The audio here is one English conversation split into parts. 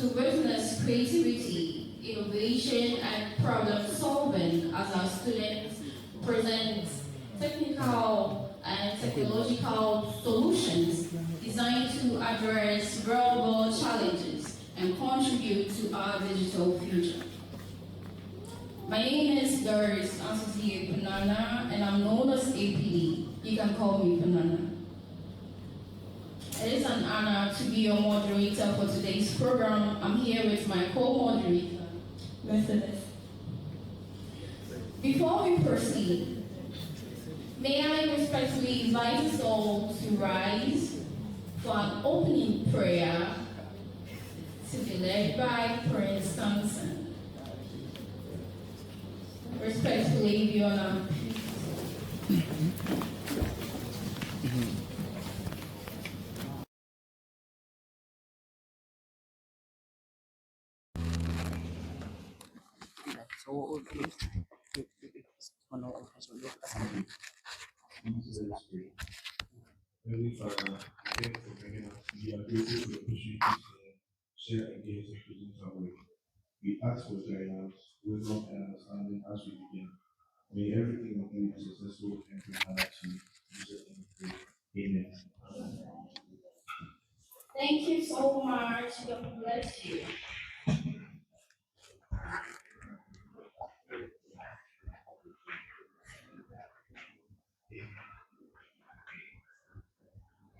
to witness creativity, innovation, and problem solving as our students present technical and technological solutions designed to address real-world challenges and contribute to our digital future. My name is Doris Ansusie Panana, and I'm known as APD. You can call me Panana. It is an honor to be your moderator for today's program. I'm here with my co-moderator, Mercedes. Before we proceed, may I respectfully invite us all to rise for an opening prayer to be led by Prince Samson. Respectfully, Fiona. Heavenly Father, thank you for bringing us. We are grateful for the opportunity to share ideas and present our way. We ask for guidance, wisdom, and understanding as we begin. May everything we do be successful and bring honor to Jesus and Amen. Thank you so much. God bless you.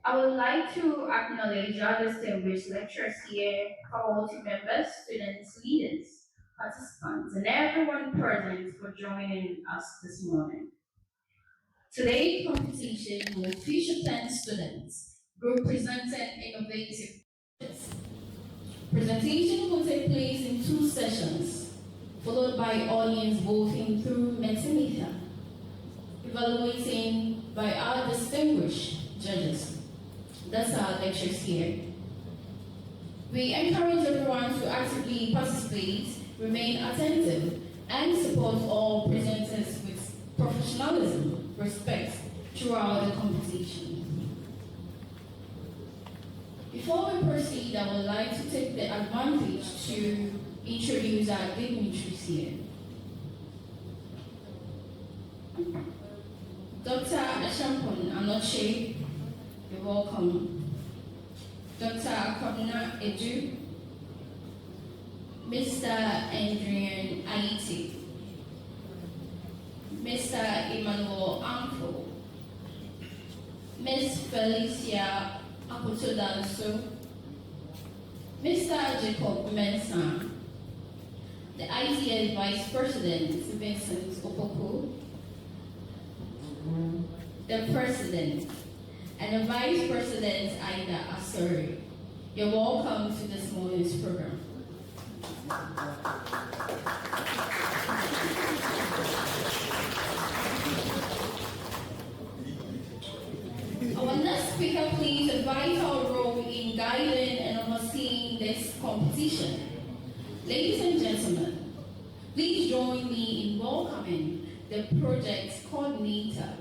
I would like to acknowledge our distinguished lecturers here, faculty members, students, leaders, participants, and everyone present for joining us this morning. Today's competition will feature 10 students who presented innovative projects. Presentation will take place in 2 sessions, followed by audience voting through Mentimeter, evaluating by our distinguished judges. That's our lectures here. We encourage everyone to actively participate, remain attentive, and support all presenters with professionalism, respect throughout the competition. Before we proceed, I would like to take the advantage to introduce our dignitaries here. Dr. Ashampon Anoche, you're welcome. Dr. Akwabena Edu, Mr. Adrian Aiti, Mr. Emmanuel Anko, Ms. Felicia Apotodanso, Mr. Jacob Mensah, the ITS Vice President Vincent Opoko, the President, and the Vice President Aida Asori. You're welcome to this morning's program. Our next speaker plays a vital role in guiding and overseeing this competition. Ladies and gentlemen, please join me in welcoming the project coordinator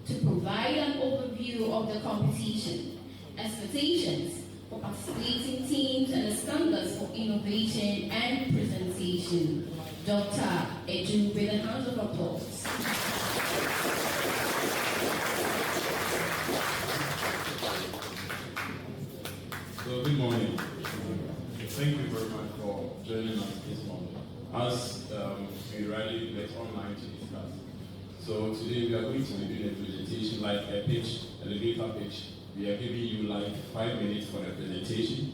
to provide an overview of the competition, expectations for participating teams, and the standards for innovation and presentation. Dr. Edu, with a round of applause. So, good morning. Thank you very much for joining us this morning. As we rally, let's online to discuss. So today we are going to be doing a presentation like a pitch, an elevator pitch. We are giving you like 5 minutes for the presentation.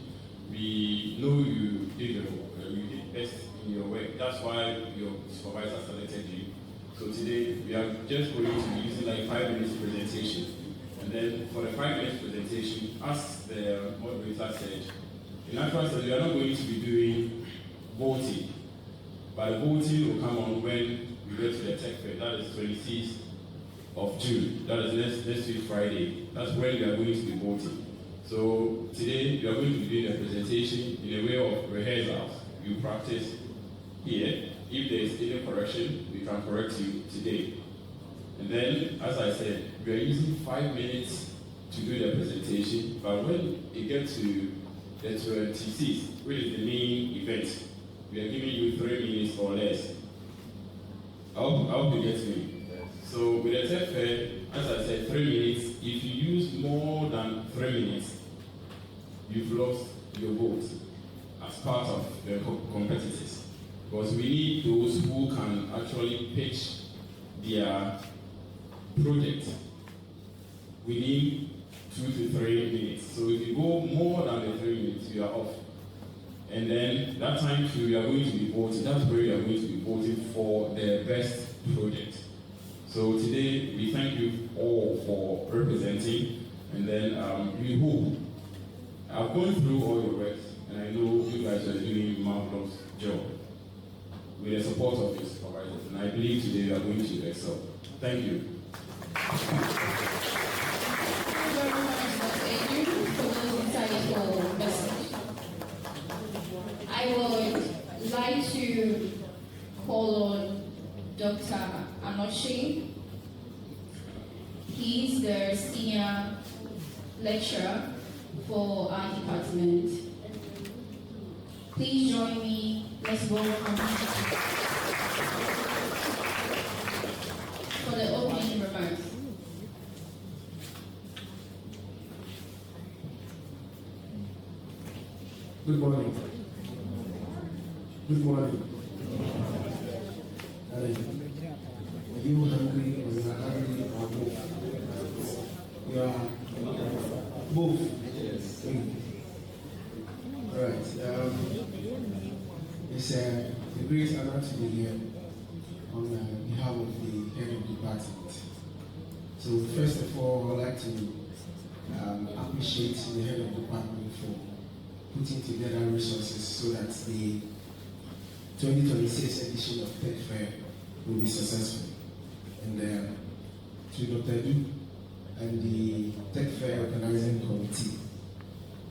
We know you did best in your work. That's why your supervisor selected you. So today we are just going to be using like 5 minutes presentation. And then for the 5 minutes presentation, as the moderator said, in actual sense we are not going to be doing voting. But the voting will come on when we go to the Tech Fair. That is 26th of June. That is next week Friday. That's when we are going to be voting. So today we are going to be doing a presentation in a way of rehearsals. You practice here. If there is any correction, we can correct you today. And then, as I said, we are using 5 minutes to do the presentation. But when it gets to the 26th, which is the main event, we are giving you 3 minutes or less. I hope you get me. So with the Tech Fair, as I said, 3 minutes. If you use more than 3 minutes, you've lost your vote as part of the competitors. Because we need those who can actually pitch their project within 2 to 3 minutes. So if you go more than the 3 minutes, you are off. And then that time too, you are going to be voting. That's where you are going to be voting for the best project. So today, we thank you all for representing, and then we hope. I've gone through all your work, and I know you guys are doing a marvelous job with the support of your supervisors, and I believe today you are going to excel. Thank you. I would like to call on Dr. Anoche. He's the senior lecturer for our department. Please join me. Let's welcome for the opening remarks. Good morning. Good morning. Are you hungry or you are hungry or both? You are both. Yes. All right. It's a great honor to be here on behalf of the head of department. So first of all, I'd like to appreciate the head of department for putting together resources so that the 2026 edition of Tech Fair will be successful. And to Dr. Du and the Tech Fair Organizing Committee,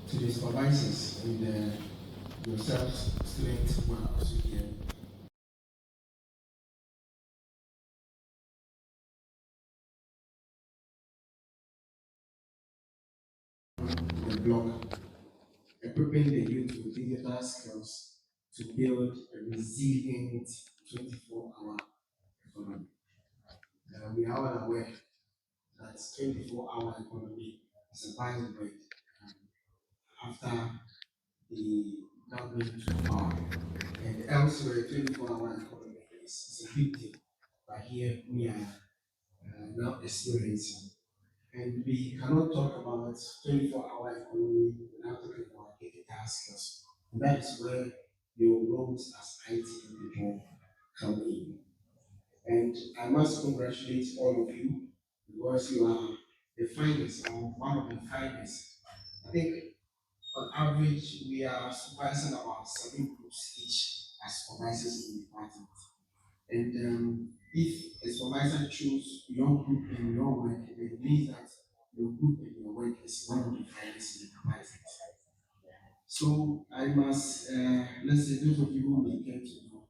to the supervisors and yourselves, students who are also here. The blog, equipping the youth with digital skills to build a resilient 24-hour economy. We are all aware that 24-hour economy is a buzzword after the government took power. And elsewhere, 24-hour economy is a big deal. But here we are now experiencing. And we cannot talk about 24-hour economy without talking about digital skills. And that is where your roles as IT people come in. And I must congratulate all of you because you are the finest, or one of the finest. I think on average we are supervising about 7 groups each as supervisors in the department. And if a supervisor choose your group and your work, it means that your group and your work is one of the finest in the department. So I must, let's say those of you who may get to know,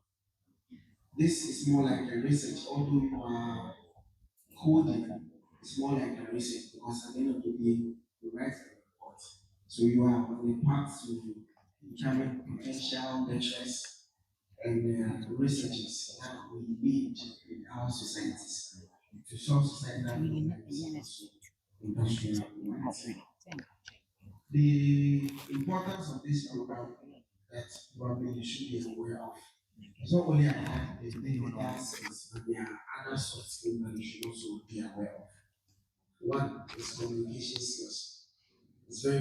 this is more like a research, although you are coding, it's more like a research because at the end of the day, you write a report. So you are on the path to becoming potential lecturers and researchers that we need in our societies to solve societal problems and also industrial problems. The importance of this program that probably you should be aware of is not only about the digital skills, but there are other soft skills that you should also be aware of. One is communication skills. It's very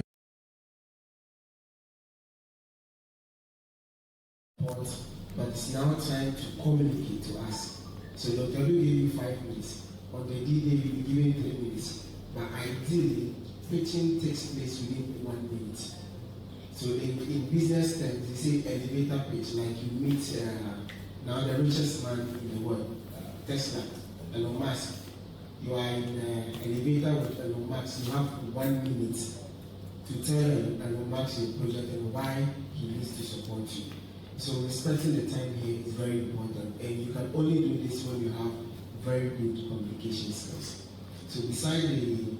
important, but it's now time to communicate to us. So Dr. Lu gave you 5 minutes. On the D-Day, you'll be given 3 minutes. But ideally, pitching takes place within 1 minute. So in business terms, they say elevator pitch, like you meet now the richest man in the world, Tesla, Elon Musk. You are in an elevator with Elon Musk. You have 1 minute to tell Elon Musk your project and why he needs to support you. So respecting the time here is very important, and you can only do this when you have very good communication skills. So besides the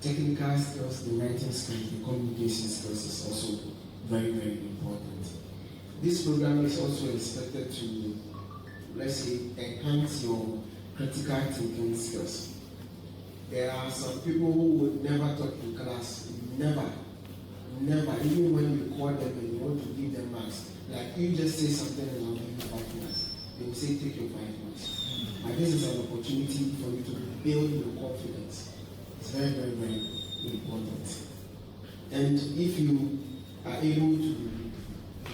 technical skills, the writing skills, the communication skills is also very, very important. This program is also expected to, let's say, enhance your critical thinking skills. There are some people who would never talk in class, never, even when you call them and you want to give them marks. Like you just say something and I'll give you 5 marks. They will say, take your 5 marks. But this is an opportunity for you to build your confidence. It's very, very, very important. And if you are able to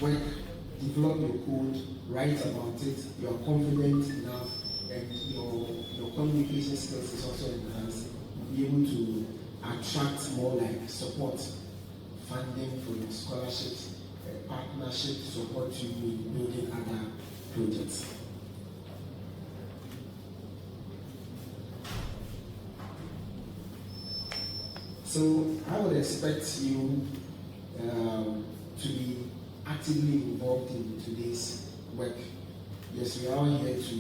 work, develop your code, write about it, you are confident enough, and your communication skills is also enhanced, you'll be able to attract more like support, funding for your scholarships, partnership to support you in building other projects. So I would expect you to be actively involved in today's work. Yes, we are all here to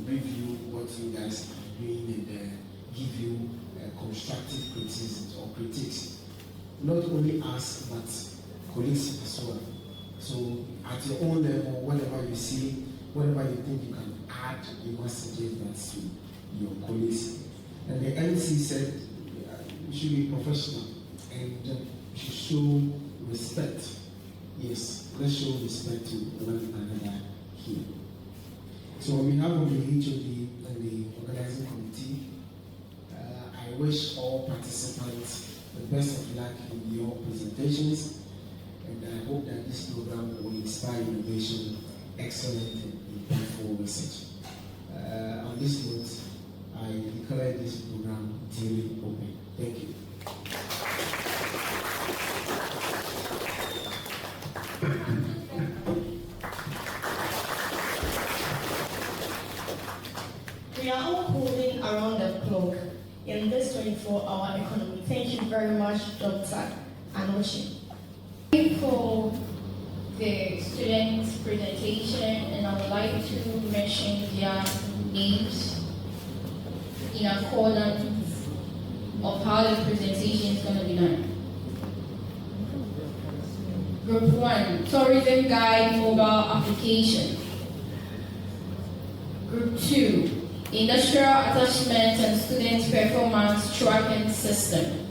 review what you guys are doing and give you constructive criticisms or critiques. Not only us, but colleagues as well. So at your own level, whatever you see, whatever you think you can add, you must suggest that to your colleagues. And the MC said, you should be professional and you should show respect. Yes, let's show respect to one another here. So on behalf of the HOD and the organizing committee, I wish all participants the best of luck in your presentations, and I hope that this program will inspire innovation, excellent and impactful research. On this note, I declare this program duly open. Thank you. We are all cooling around the clock in this 24-hour economy. Thank you very much, Dr. Anochi. For the students' presentation, and I would like to mention their names in accordance of how the presentation is going to be done. Group 1, Tourism Guide Mobile Application. Group 2, Industrial Attachment and Student Performance Tracking System.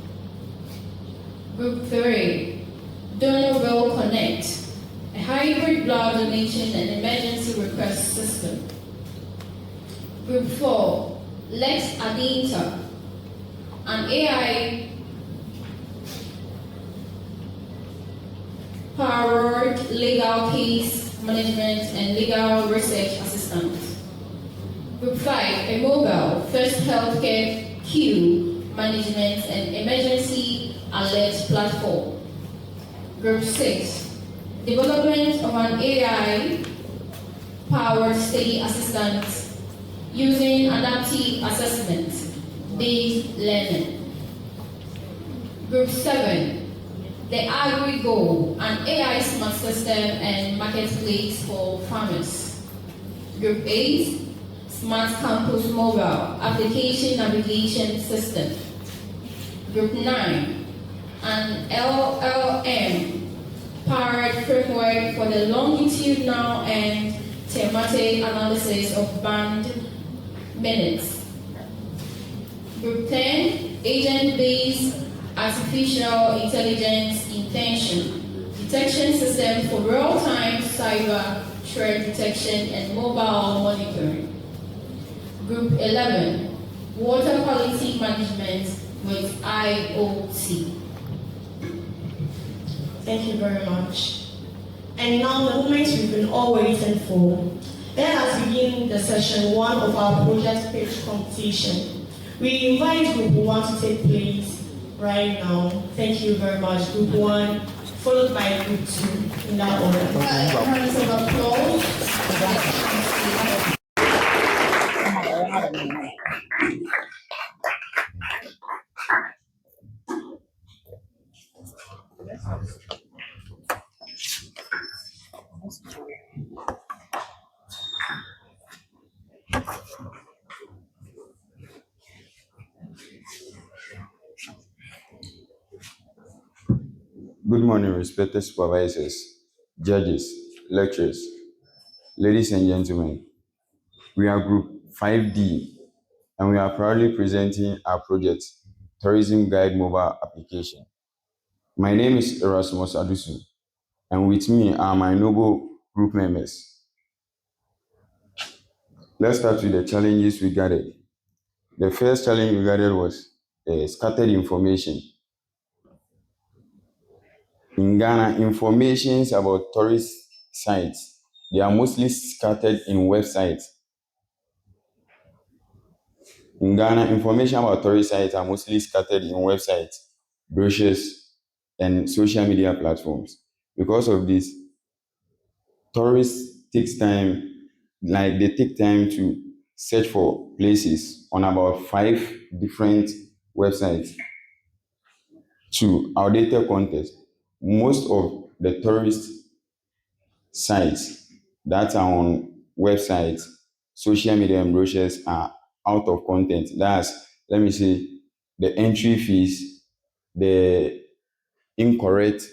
Group 3, Donor Connect, a hybrid blood donation and emergency request system. Group 4, Lex Adinta, an AI powered legal case management and legal research assistant. Group 5, a mobile first healthcare queue management and emergency alert platform. Group 6, development of an AI powered study assistant using adaptive assessment based learning. Group 7, the AgriGo, an AI smart system and marketplace for farmers. Group 8, Smart Campus Mobile Application Navigation System. Group 9, an LLM powered framework for the longitudinal and thematic analysis of band minutes. Group 10, agent-based artificial intelligence intention detection system for real-time cyber threat detection and mobile monitoring. Group 11, water quality management with IoT. Thank you very much. And now the moment we've been all waiting for. Let us begin the session 1 of our project pitch competition. We invite Group 1 to take place right now. Thank you very much. Group 1, followed by Group 2, in that order. Rounds of applause. Good morning, respected supervisors, judges, lecturers, ladies and gentlemen. We are Group 5D, and we are proudly presenting our project, Tourism Guide Mobile Application. My name is Erasmus Adusu, and with me are my noble group members. Let's start with the challenges we gathered. The first challenge we gathered was scattered information. In Ghana, informations about tourist sites, they are mostly scattered in websites. In Ghana, information about tourist sites are mostly scattered in websites, brochures, and social media platforms. Because of this, tourists takes time, like they take time to search for places on about 5 different websites to outdated content. Most of the tourist sites that are on websites, social media, and brochures are out of content. That's, let me say, the entry fees, the incorrect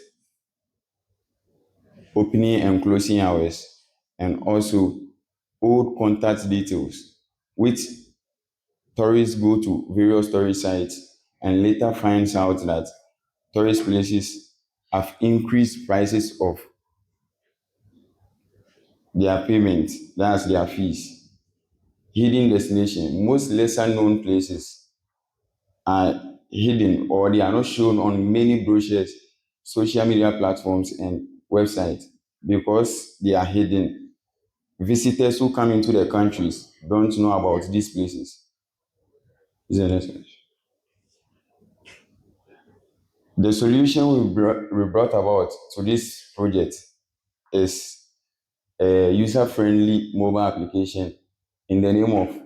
opening and closing hours, and also old contact details, which tourists go to various tourist sites and later finds out that tourist places have increased prices of their payment, that's their fees. Hidden destination. Most lesser known places are hidden or they are not shown on many brochures, social media platforms, and websites because they are hidden. Visitors who come into the countries don't know about these places. Is the next one. The solution we brought about to this project is a user-friendly mobile application in the name of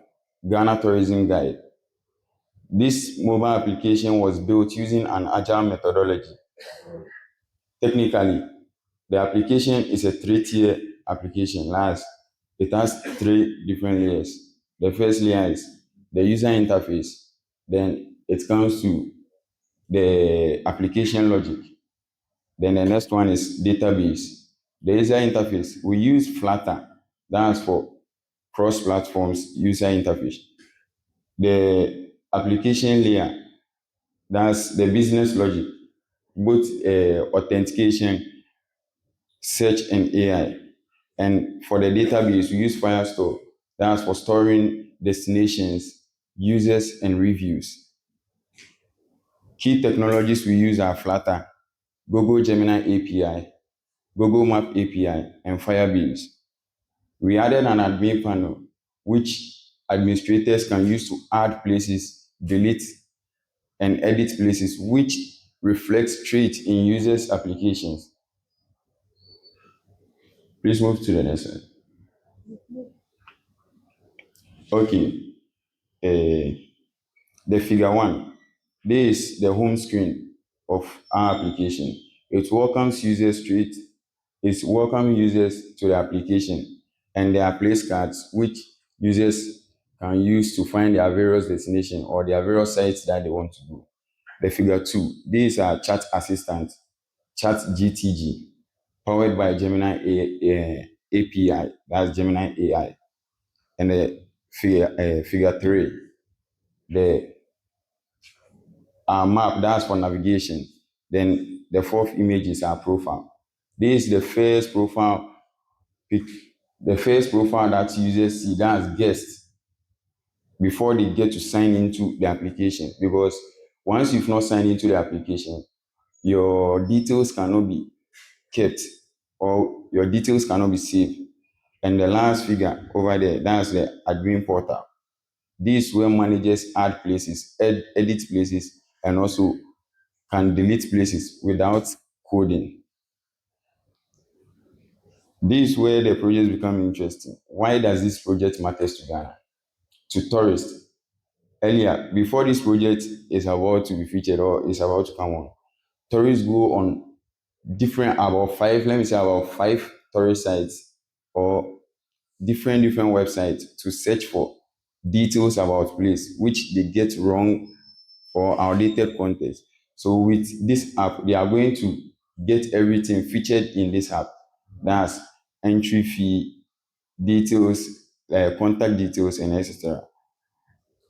Ghana Tourism Guide. This mobile application was built using an agile methodology. Technically, the application is a 3-tier application. Last, it has 3 different layers. The first layer is the user interface. Then it comes to the application logic. Then the next one is database. The user interface, we use Flutter. That's for cross-platforms user interface. The application layer, that's the business logic, both authentication, search, and AI. And for the database, we use Firestore. That's for storing destinations, users, and reviews. Key technologies we use are Flutter, Google Gemini API, Google Map API, and Firebeams. We added an admin panel, which administrators can use to add places, delete, and edit places, which reflects straight in users' applications. Please move to the next slide. Okay, the figure 1. This is the home screen of our application. It welcomes users straight. It welcomes users to the application, and there are place cards which users can use to find their various destinations or their various sites that they want to go. The figure 2. These are chat assistant, Chat GTG, powered by Gemini API. That's Gemini AI. And the figure 3, the map, that's for navigation. Then the 4th image is our profile. This is the first profile that users see, that's guests, before they get to sign into the application. Because once you've not signed into the application, your details cannot be kept or your details cannot be saved. And the last figure over there, that's the admin portal. This is where managers add places, edit places, and also can delete places without coding. This is where the projects become interesting. Why does this project matter to Ghana? To tourists. Earlier, before this project is about to be featured or is about to come on, tourists go on about 5 tourist sites or different websites to search for details about place, which they get wrong or outdated content. So with this app, they are going to get everything featured in this app. That's entry fee, details, contact details, and etc.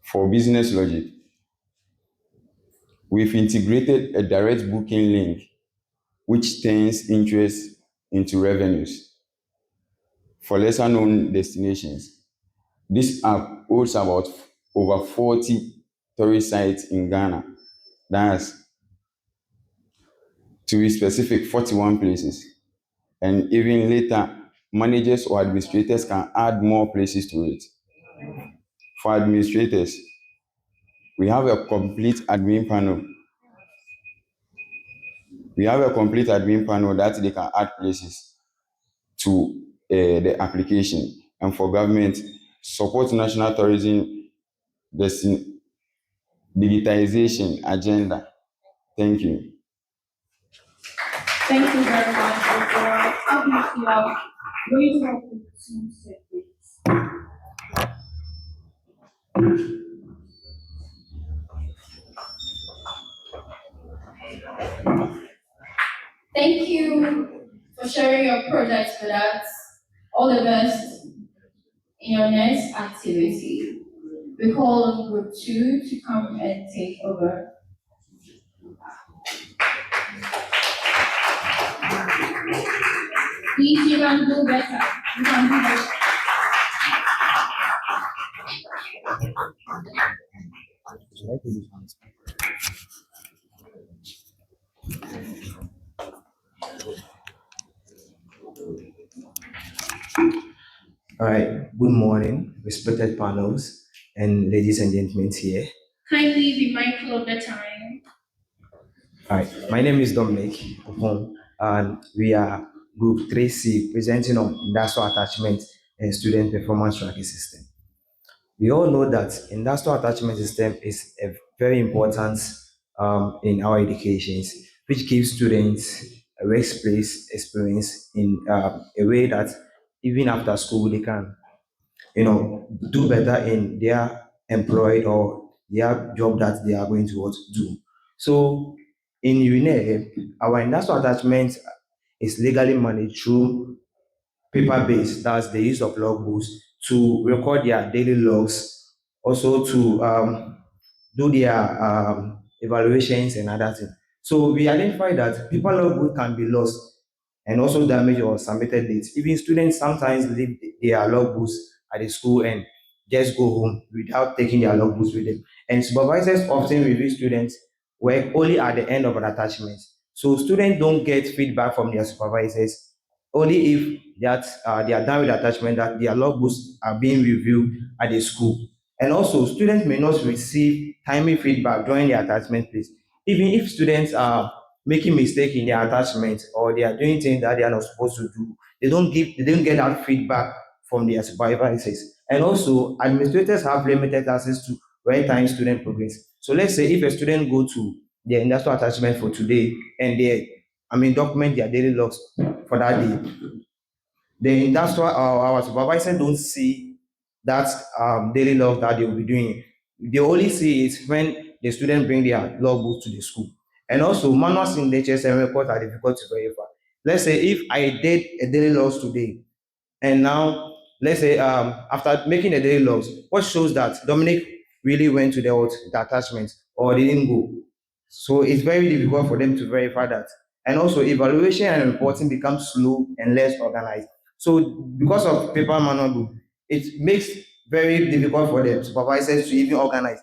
For business logic, we've integrated a direct booking link which turns interest into revenues for lesser known destinations. This app holds about over 40 tourist sites in Ghana. That's, to be specific, 41 places. And even later, managers or administrators can add more places to it. For administrators, we have a complete admin panel. We have a complete admin panel that they can add places to the application. And for government, support national tourism digitization agenda. Thank you. Thank you very much for obviously raising up the two segments. Thank you for sharing your projects with us. All the best in your next activity. We call on Group 2 to come and take over. Please, you can do better. You can do better. All right, good morning, respected panels and ladies and gentlemen here. Kindly be mindful of the time. All right, my name is Dominic Opon, and we are Group 3C presenting on industrial attachment and student performance tracking system. We all know that industrial attachment system is a very important in our educations, which gives students a workplace experience in a way that even after school they can, do better in their employed or their job that they are going to do. So in UNER, our industrial attachment is legally managed through paper-based, that's the use of logbooks to record their daily logs, also to do their evaluations and other things. So we identify that paper logbook can be lost and also damaged or submitted late. Even students sometimes leave their logbooks at the school and just go home without taking their logbooks with them. And supervisors often review students' work only at the end of an attachment. So students don't get feedback from their supervisors only if that they are done with attachment, that their logbooks are being reviewed at the school. And also, students may not receive timely feedback during the attachment phase. Even if students are making mistake in their attachment or they are doing things that they are not supposed to do, they don't get that feedback from their supervisors. And also, administrators have limited access to real-time student progress. So let's say if a student go to their industrial attachment for today and document their daily logs for that day, the industrial our supervisor don't see that daily log that they will be doing. They only see it when the student bring their logbook to the school. And also, manual signatures and records are difficult to verify. Let's say if I did a daily logs today, and now let's say after making the daily logs, what shows that Dominic really went to the attachment or didn't go? So it's very difficult for them to verify that. And also, evaluation and reporting becomes slow and less organized. So because of paper manual book, it makes very difficult for the supervisors to even organize.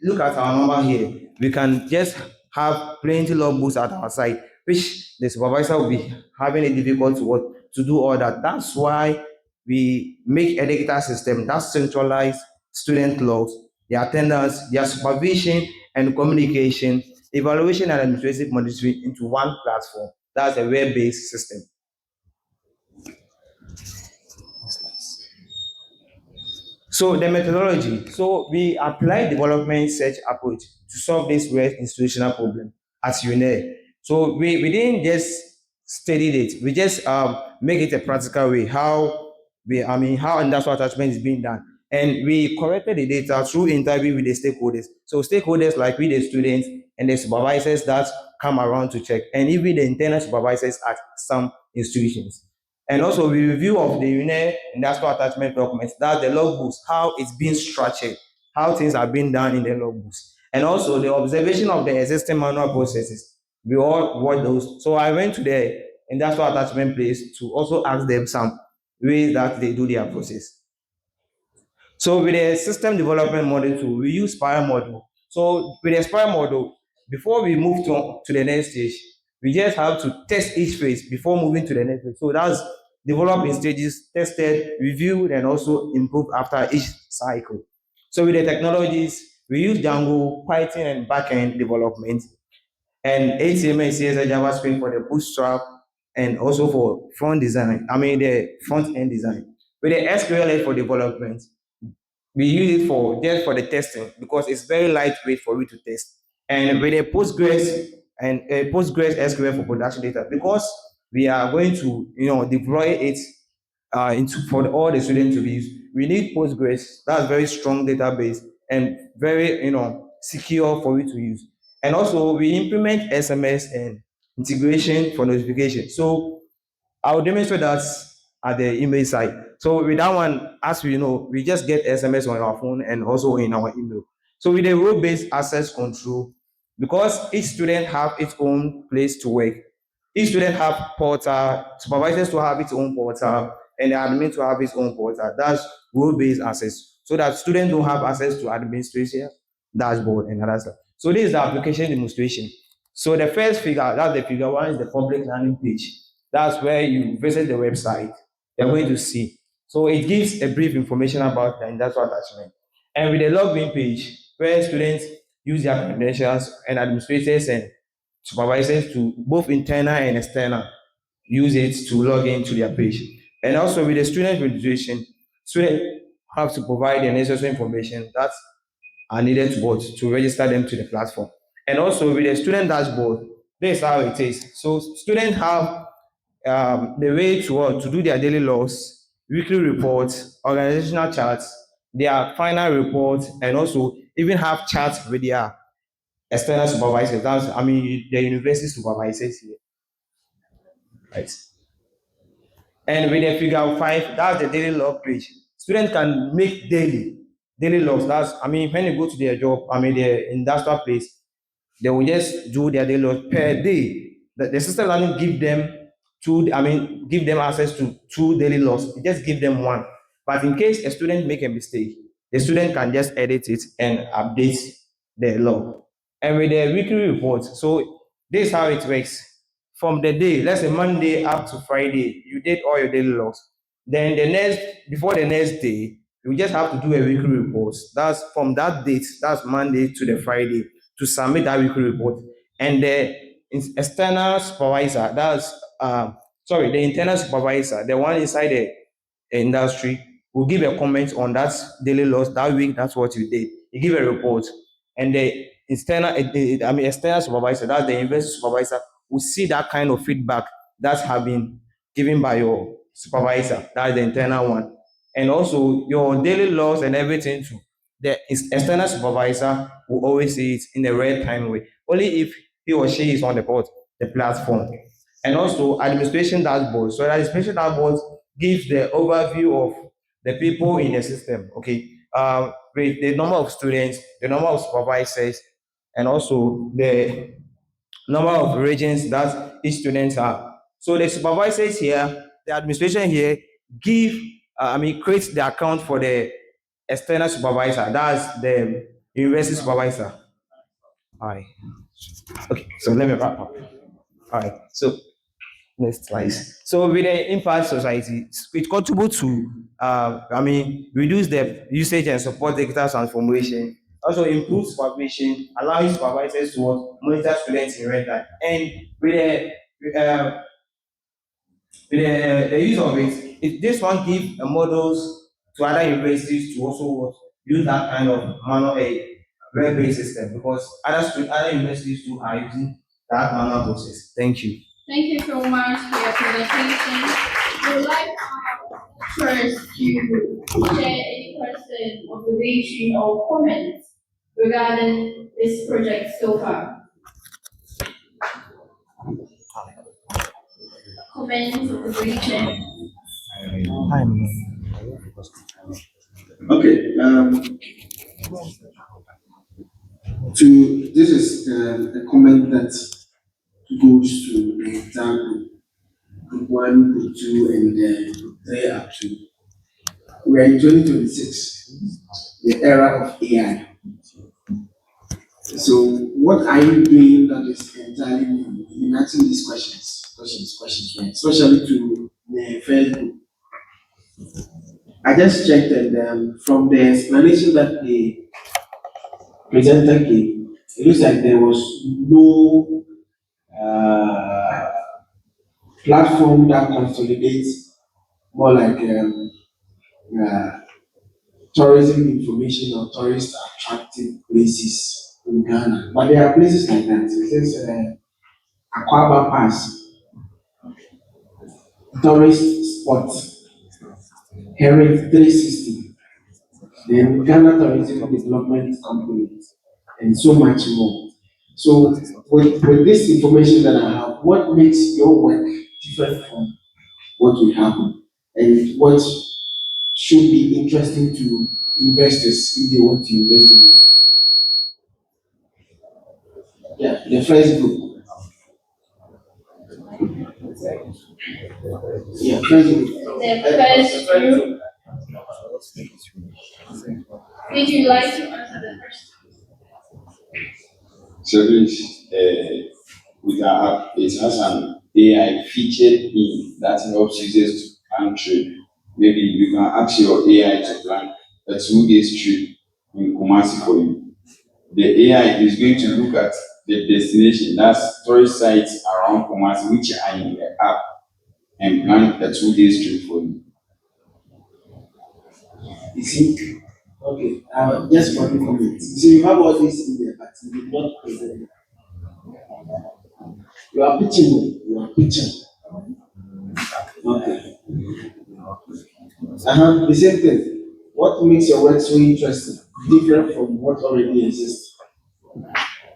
Look at our number here. We can just have plenty logbooks at our side, which the supervisor will be having a difficult to do all that. That's why we make a digital system that centralize student logs, their attendance, their supervision and communication, evaluation and administrative monitoring into one platform. That's a web-based system. So the methodology. So we apply development search approach to solve this weird institutional problem at UNER. So we didn't just study it. We just make it a practical way. How industrial attachment is being done. And we corrected the data through interview with the stakeholders. So stakeholders like we, the students, and the supervisors that come around to check, and even the internal supervisors at some institutions. And also we review of the UNER industrial attachment documents, that's the logbooks, how it's being structured, how things are being done in the logbooks. And also the observation of the existing manual processes. We all watch those. So I went to the industrial attachment place to also ask them some ways that they do their process. So with the system development model too, we use spiral model. So with the spiral model, before we move to the next stage, we just have to test each phase before moving to the next phase. So that's developed in stages, tested, reviewed, and also improved after each cycle. So with the technologies, we use Django, Python, and backend development, and HTML, CSS, JavaScript for the bootstrap, and also for front design. I mean the front end design. With the SQL for development, we use it for just for the testing because it's very lightweight for you to test. And with a Postgres and a Postgres SQL for production data, because we are going to deploy it into for all the students to use. We need Postgres. That's very strong database and very secure for you to use. And also we implement SMS and integration for notification. So I'll demonstrate that at the email side. So with that one, as we know, we just get SMS on our phone and also in our email. So with the role-based access control, because each student have its own place to work, each student have portal, supervisors to have its own portal, and the admin to have its own portal. That's role-based access. So that students don't have access to administration, dashboard, and other stuff. So this is the application demonstration. So the first figure, that's the figure one, is the public landing page. That's where you visit the website. You're going to see. So it gives a brief information about the industrial attachment. And with the login page, where students use their credentials and administrators and supervisors to both internal and external use it to log into their page. And also with the student registration, students have to provide the necessary information that are needed to register them to the platform. And also with the student dashboard, this is how it is. So students have the way to do their daily logs, weekly reports, organizational charts, their final reports, and also even have chats with their external supervisors. That's, the university supervisors here. Right. And with the figure 5, that's the daily log page. Students can make daily logs. That's, when you go to their job, the industrial place, they will just do their daily logs per day. The system doesn't give them give them access to 2 daily logs. It just give them 1. But in case a student make a mistake, the student can just edit it and update the log. And with the weekly report, so this is how it works. From the day, let's say Monday up to Friday, you did all your daily logs. Then before the next day, you just have to do a weekly report. That's from that date, that's Monday to the Friday, to submit that weekly report. And the external supervisor, the internal supervisor, the one inside the industry, will give a comment on that daily loss that week. That's what you did. You give a report, and the external supervisor, that's the university supervisor, will see that kind of feedback that's have been given by your supervisor. That's the internal one, and also your daily loss and everything too. The external supervisor will always see it in a real time way. Only if he or she is on the platform. And also administration dashboard. So the administration dashboard gives the overview of the people in the system. Okay, with the number of students, the number of supervisors, and also the number of regions that each student have. So the supervisors here, the administration here, create the account for the external supervisor. That's the university supervisor. All right. Okay, so let me wrap up. All right. So next slide. So with the impact society, it contributes to reduce the usage and support digital transformation. Also improve supervision, allowing supervisors to monitor students in real time. And with the use of this one gives models to other universities to also use that kind of manual web-based system, because other universities too are using that manual process. Thank you. Thank you so much for your presentation. We would like first to share any questions question, observation, or comment regarding this project so far? Comments, observation? Okay. This is a comment that goes to the example group 1, group 2, and group 3 up to. We are in 2026, the era of AI. So, what are you doing that is entirely new in answering these questions, right? Especially to the first group? I just checked, and from the explanation that the presenter gave, it looks like there was no platform that consolidates more like uh, tourism information or tourist attractive places in Ghana. But there are places like that. It says Akwaba Pass, tourist spot, Heritage 360, then Ghana Tourism Development Company, and so much more. So with this information that I have, what makes your work different from what we have, and what should be interesting to investors if they want to invest in it? Yeah, the first group. Yeah, first group. The first group. Would you like to answer the first? So with our app, it has an AI featured in that helps users to plan trip. Maybe you can ask your AI to plan a 2 days trip in Kumasi for you. The AI is going to look at the destination, that's tourist sites around Kumasi, which are in the app, and plan a 2 days trip for you. You see? Okay, just one comment. You see, you have all this in there, but you did not present it. You are pitching. Okay. The same thing. What makes your work so interesting, different from what already exists?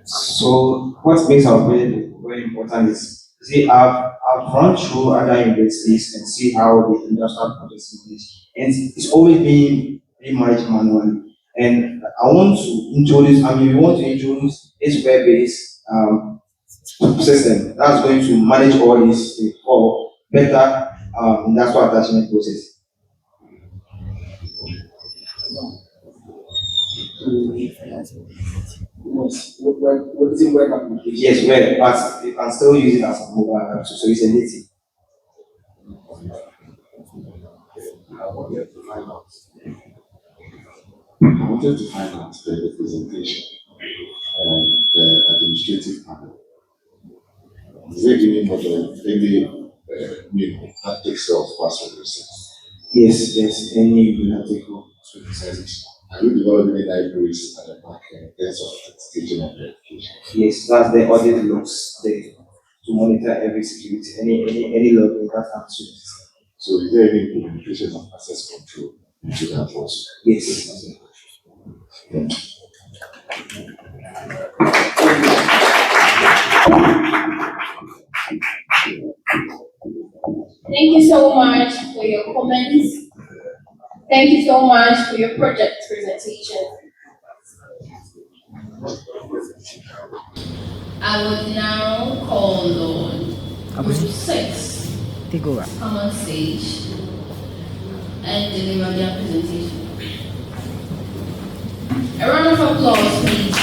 So what makes our very very important is, see, I've run through other universities and see how the industrial process is, and it's always been managed manually. And we want to introduce this web-based system that's going to manage all this for better industrial attachment process. What is it, web application? Yes, web, but you can still use it as a mobile app, so it's a native. I wanted to find out the presentation and the administrative panel. Is there any model, that takes care of password research? Yes, any bibliographical. So it says, are you developing any libraries at the back end in terms of authentication and verification? Yes, that's the audit logs there to monitor every security, any login that happens to it. So is there any implementation of access control into that also? Yes. Thank you. Thank you so much for your comments. Thank you so much for your project presentation. I would now call on Group 6 to come on stage and deliver their presentation. A round of applause, please.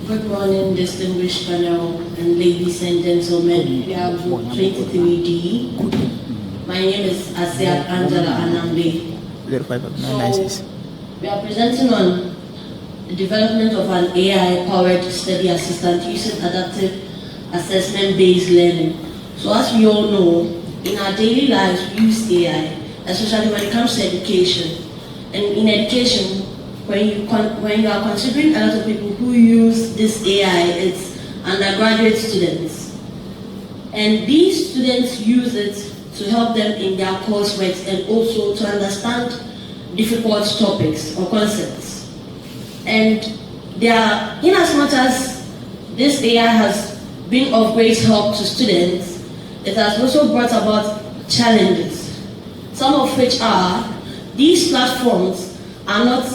Good morning, distinguished panel and ladies and gentlemen. We are Group 23D. My name is Asiat Angela Anambe. So, we are presenting on the development of an AI-powered study assistant using adaptive assessment-based learning. So as we all know, in our daily lives we use AI, especially when it comes to education. And in education, when you are considering a lot of people who use this AI, it's undergraduate students. And these students use it to help them in their coursework and also to understand difficult topics or concepts. And in as much as this AI has been of great help to students, it has also brought about challenges, some of which are these platforms are not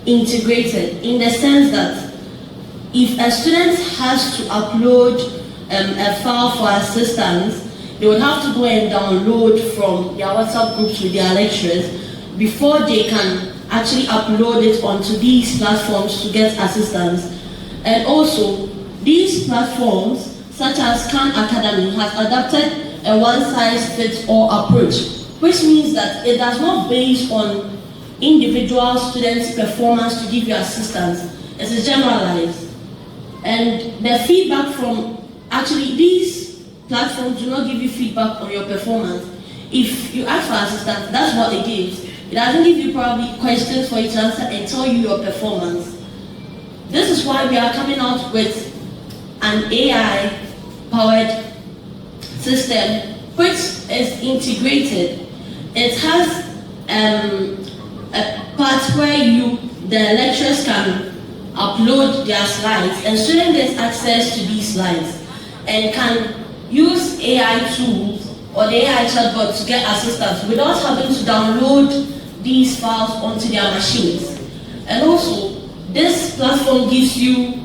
integrated in the sense that if a student has to upload a file for assistance, they would have to go and download from their WhatsApp groups with their lecturers before they can actually upload it onto these platforms to get assistance. And also, these platforms, such as Khan Academy, has adopted a one-size-fits-all approach, which means that it does not base on individual students' performance to give you assistance. It is generalized. And the feedback from, actually these platforms do not give you feedback on your performance. If you ask for assistance, that's what it gives. It doesn't give you probably questions for you to answer and tell you your performance. This is why we are coming out with an AI-powered system which is integrated. It has a part where the lecturers can upload their slides and students get access to these slides and can use AI tools or the AI chatbot to get assistance without having to download these files onto their machines. And also, this platform gives you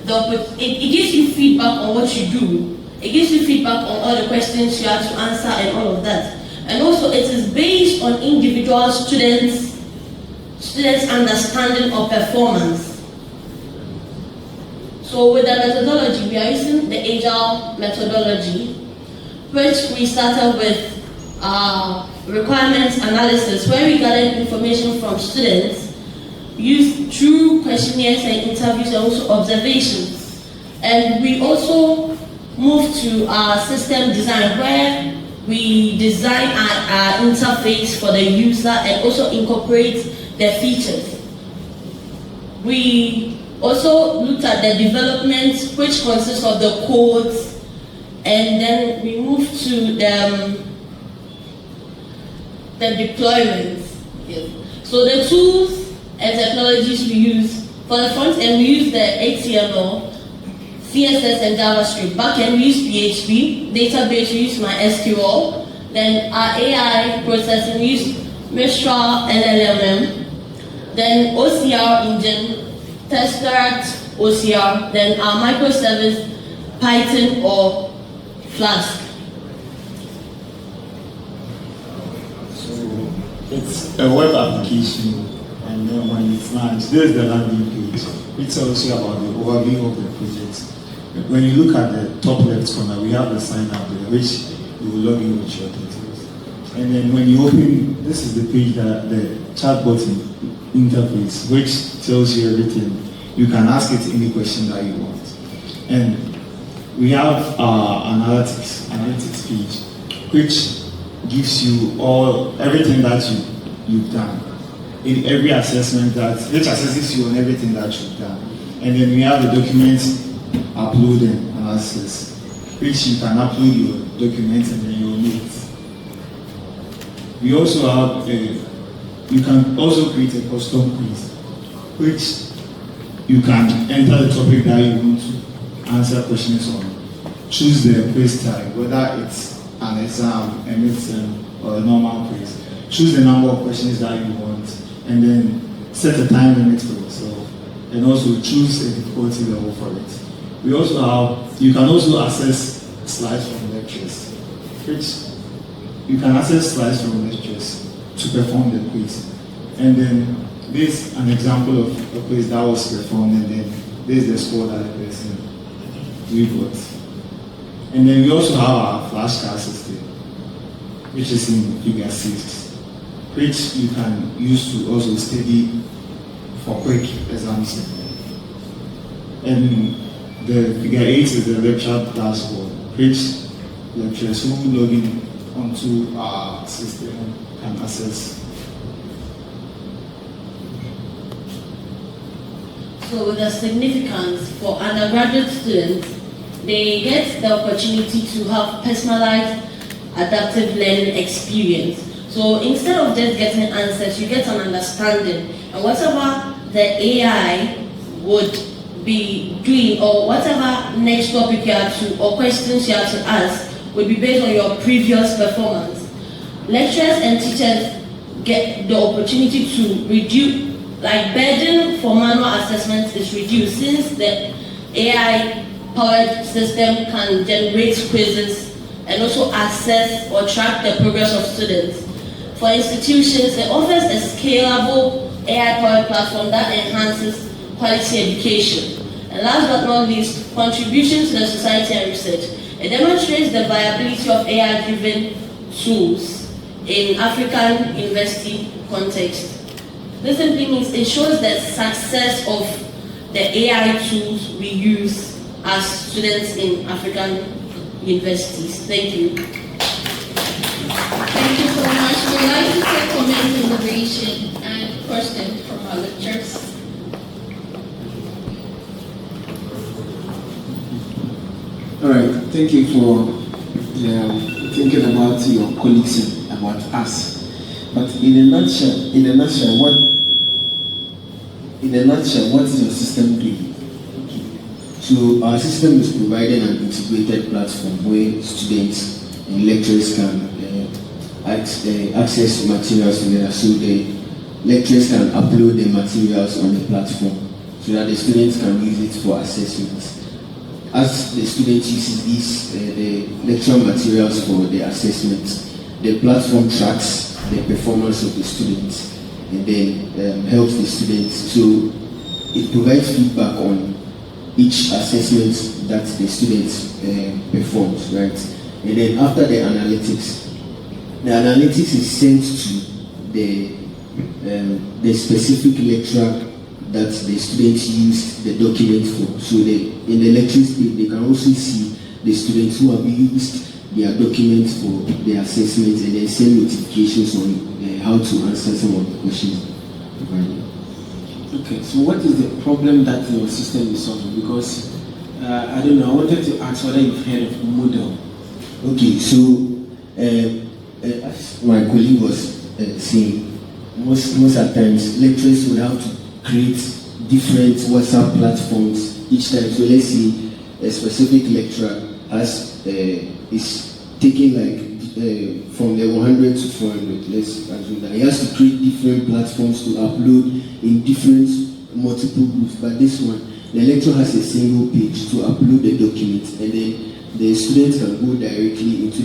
it gives you feedback on what you do. It gives you feedback on all the questions you have to answer and all of that. And also, it is based on individual students' understanding of performance. So with the methodology, we are using the Agile methodology, which we started with requirements analysis, where we gathered information from students, used through questionnaires and interviews and also observations. And we also moved to our system design, where we design our interface for the user and also incorporate the features. We also looked at the development, which consists of the codes, and then we moved to the deployment. Yes. So the tools and technologies we use, for the front end, we use the HTML, CSS, and JavaScript. Backend, we use PHP. Database, we use MySQL. Then our AI processing, we use Mistral and LLM. Then OCR engine, Testnet, OCR. Then our microservice, Python or Flask. So it's a web application, and then when it's launched, this is the landing page, which tells you about the overview of the project. When you look at the top left corner, we have the sign up there, which you will log in with your details. And then when you open, this is the page that the chatbot interface, which tells you everything. You can ask it any question that you want. And we have our analytics page, which gives you everything that you've done. In every assessment which assesses you on everything that you've done. And then we have the documents upload and analysis, which you can upload your documents and then your notes. We also have you can also create a custom quiz, which you can enter the topic that you want to answer questions on. Choose the quiz type, whether it's an exam, a midterm, or a normal quiz. Choose the number of questions that you want, and then set a time limit for yourself, and also choose a difficulty level for it. We also have, you can also access slides from lectures, which you can access slides from lectures to perform the quiz. And then this is an example of a quiz that was performed, and then this is the score that the person got. And then we also have our flashcard system, which is in figure 6, which you can use to also study for quick exams. And the figure 8 is the lecture dashboard, which lecturers who log in onto our system can access. So with the significance for undergraduate students, they get the opportunity to have personalized adaptive learning experience. So instead of just getting answers, you get an understanding. And whatever the AI would be doing, or whatever next topic you have to, or questions you have to ask, would be based on your previous performance. Lecturers and teachers get the opportunity to reduce, like burden for manual assessments is reduced, since the AI-powered system can generate quizzes and also assess or track the progress of students. For institutions, it offers a scalable AI-powered platform that enhances quality education. And last but not least, contribution to the society and research. It demonstrates the viability of AI-driven tools in African university context. This simply means it shows the success of the AI tools we use as students in African universities. Thank you. Thank you so much. We'd like to take comment, deliberation, and question from our lecturers. All right, thank you for thinking about your colleagues and about us. But in a nutshell, what is your system doing? So our system is providing an integrated platform where students and lecturers can access materials together. So the lecturers can upload the materials on the platform so that the students can use it for assessment. As the student uses these the lecture materials for the assessment, the platform tracks the performance of the students and then helps the students. So it provides feedback on each assessment that the students performs, right? And then after the analytics is sent to the specific lecturer that the students used the document for. So in the lectures page, they can also see the students who have used their documents for the assessments and then send notifications on how to answer some of the questions. Okay, so what is the problem that your system is solving? Because I don't know, I wanted to ask whether you've heard of Moodle. Okay, so as my colleague was saying, most of the times lecturers would have to create different WhatsApp platforms each time. So let's say a specific lecturer is taking like from the 100 to 400. Let's assume that he has to create different platforms to upload in different multiple groups. But this one, the lecturer has a single page to upload the documents, and then the students can go directly into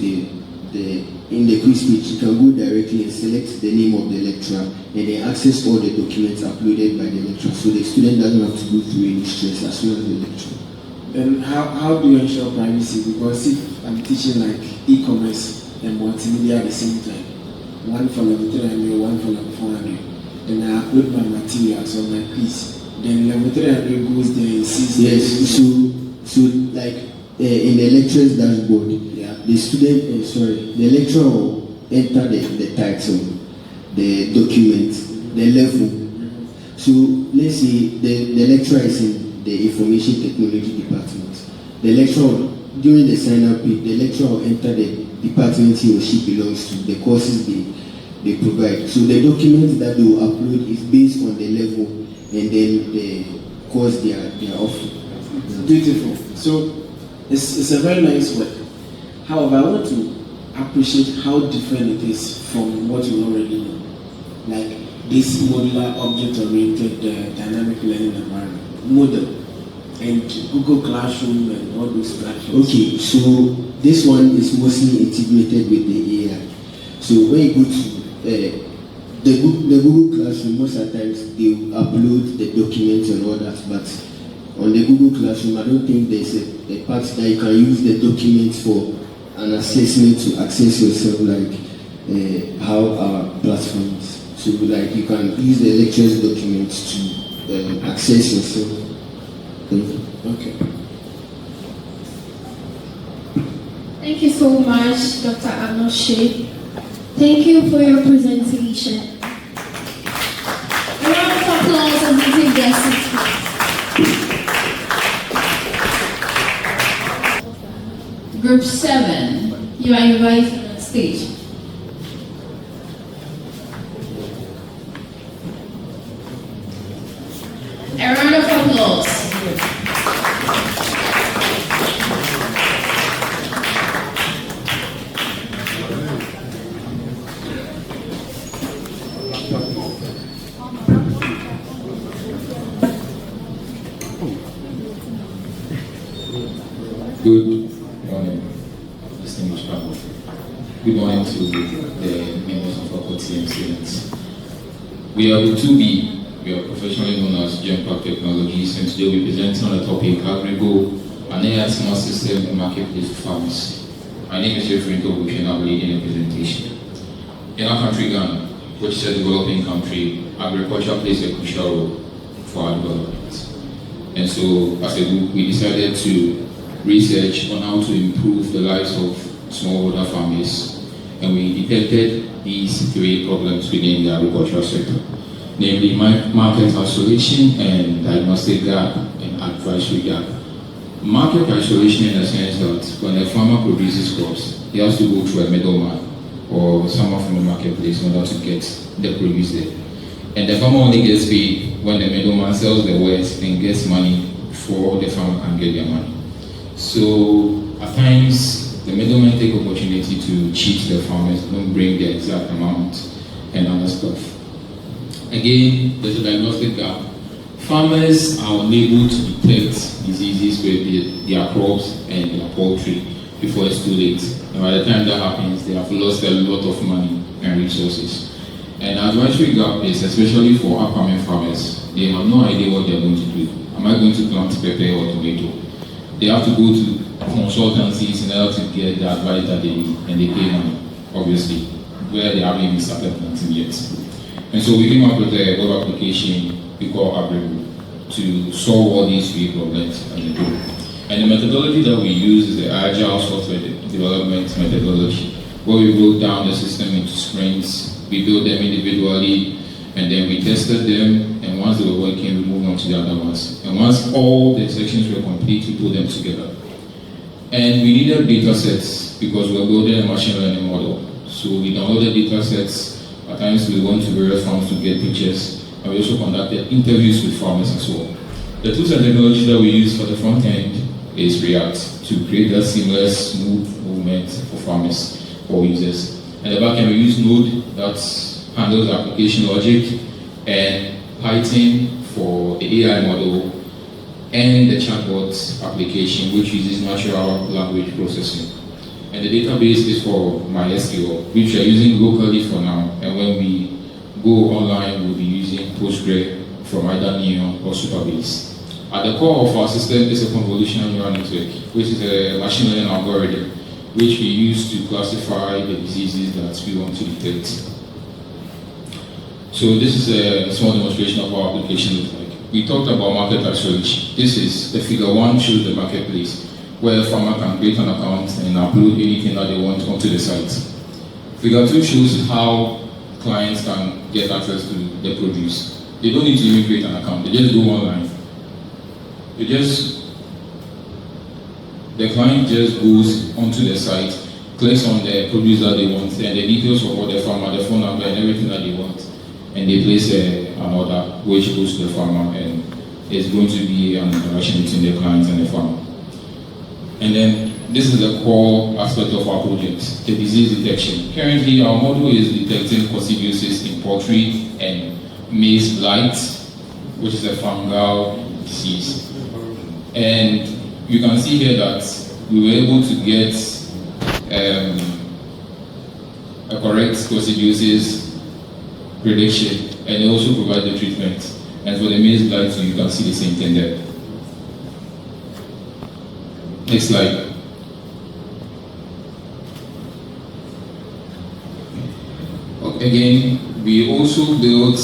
in the quiz page. You can go directly and select the name of the lecturer and then access all the documents uploaded by the lecturer. So the student doesn't have to go through any stress as well as the lecturer. Then how do you ensure privacy? Because if I'm teaching like e-commerce and multimedia at the same time, one for level 300, one for level 400, then I upload my materials on my quiz. Then level 300 goes there and sees. Yes, so like in the lecturer's dashboard, yeah, the lecturer will enter the title, the document, the level. So let's say the lecturer is in the information technology department. The lecturer, during the sign-up page, the lecturer will enter the department he or she belongs to, the courses they provide. So the documents that they will upload is based on the level and then the course they are offering. Beautiful. So it's a very nice work. However, I want to appreciate how different it is from what you already know. Like this modular object-oriented dynamic learning environment, Moodle, and Google Classroom and all those platforms. Okay, so this one is mostly integrated with the AI. So when you go to the Google Classroom, most of the times they will upload the documents and all that, but on the Google Classroom, I don't think there's a part that you can use the documents for an assessment to access yourself, like how our platform is. So like you can use the lecturer's documents to access yourself. Okay. Thank you so much, Dr. Anoshe. Thank you for your presentation. A round of applause as you take their seats, please. Group 7, you are invited on stage. A round of applause. Good morning, distinguished panel. Good morning to the members of faculty and students. We are the 2B. We are professionally known as Jump Technologies, and today we're presenting on the topic Agrigo, an AI smart system and marketplace for farmers. My name is Jeffrey Ntobu, and I'll be leading the presentation. In our country, Ghana, which is a developing country, agriculture plays a crucial role for our development. And so, as a group, we decided to research on how to improve the lives of smallholder farmers, and we detected these 3 problems within the agricultural sector, namely market isolation and diagnostic gap and advisory gap. Market isolation in the sense that when a farmer produces crops, he has to go through a middleman or someone from the marketplace in order to get the produce there. And the farmer only gets paid when the middleman sells the wares and gets money before the farmer can get their money. So at times, the middlemen take opportunity to cheat the farmers, don't bring the exact amount and other stuff. Again, there's a diagnostic gap. Farmers are unable to detect diseases with their crops and their poultry before it's too late. And by the time that happens, they have lost a lot of money and resources. And advisory gap is especially for upcoming farmers. They have no idea what they're going to do. Am I going to plant pepper or tomato? They have to go to consultancies in order to get the advice that they need, and they pay money, obviously, where they haven't even started planting yet. And so we came up with a web application we call Agrigo to solve all these 3 problems as a group. And the methodology that we use is the Agile software development methodology, where we broke down the system into sprints, we built them individually, and then we tested them, and once they were working, we moved on to the other ones. And once all the sections were complete, we put them together. And we needed data sets because we were building a machine learning model. So we downloaded data sets. At times we went to various farms to get pictures, and we also conducted interviews with farmers as well. The tools and technologies that we use for the front end is React to create a seamless, smooth movement for farmers or users. And the back end we use Node that handles the application logic, and Python for the AI model, and the chatbot application which uses natural language processing. And the database is for MySQL, which we are using locally for now, and when we go online we'll be using Postgre from either Neon or Supabase. At the core of our system is a convolutional neural network, which is a machine learning algorithm which we use to classify the diseases that we want to detect. So this is a small demonstration of how our application looks like. We talked about market isolation. This is the figure 1 shows the marketplace, where a farmer can create an account and upload anything that they want onto the site. Figure 2 shows how clients can get access to the produce. They don't need to even create an account, they just go online. The client just goes onto the site, clicks on the produce that they want, and the details of what the farmer, the phone number, and everything that they want, and they place an order which goes to the farmer, and it's going to be an interaction between the client and the farmer. And then this is the core aspect of our project, the disease detection. Currently, our model is detecting coccidiosis in poultry and maize blight, which is a fungal disease. And you can see here that we were able to get a correct coccidiosis prediction, and also provide the treatment. And for the maize blight, you can see the same thing there. Next slide. Again, we also built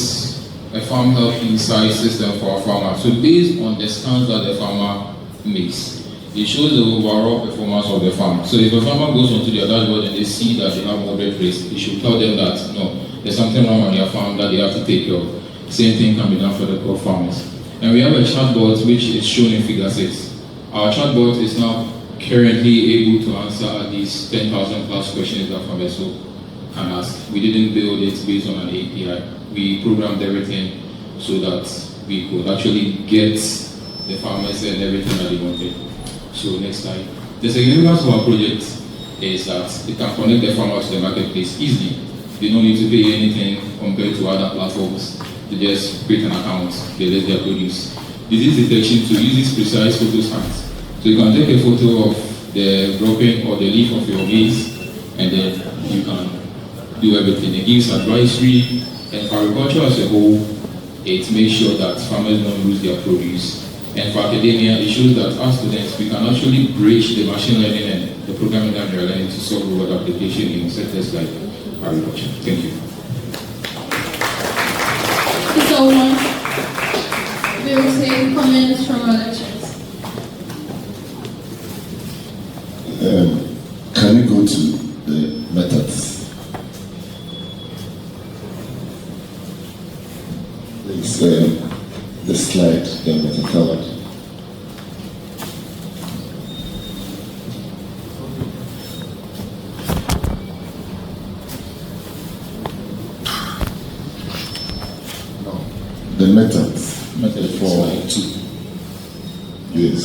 a farm health insight system for our farmer. So based on the scans that the farmer makes, it shows the overall performance of the farm. So if a farmer goes onto their dashboard and they see that they have moderate risk, it should tell them that no, there's something wrong on their farm that they have to take care of. Same thing can be done for the crop farmers. And we have a chatbot which is shown in figure 6. Our chatbot is now currently able to answer at least 10,000 plus questions that farmers can ask. We didn't build it based on an API. We programmed everything so that we could actually get the farmers and everything that they wanted. So next slide. The significance of our project is that it can connect the farmers to the marketplace easily. They don't need to pay anything compared to other platforms. They just create an account, they list their produce. Disease detection to use this precise photo scans. So you can take a photo of the dropping or the leaf of your maize, and then you can do everything. It gives advisory, and for agriculture as a whole, it makes sure that farmers don't lose their produce. And for academia, it shows that as students, we can actually bridge the machine learning and the programming that we are learning to solve real-world application in sectors like agriculture. Thank you. Thank you so much. We will take comments from our lecturers. Can we go to the methods? It's the slide, the methodology. No. The methods. Method for slide 2. Yes.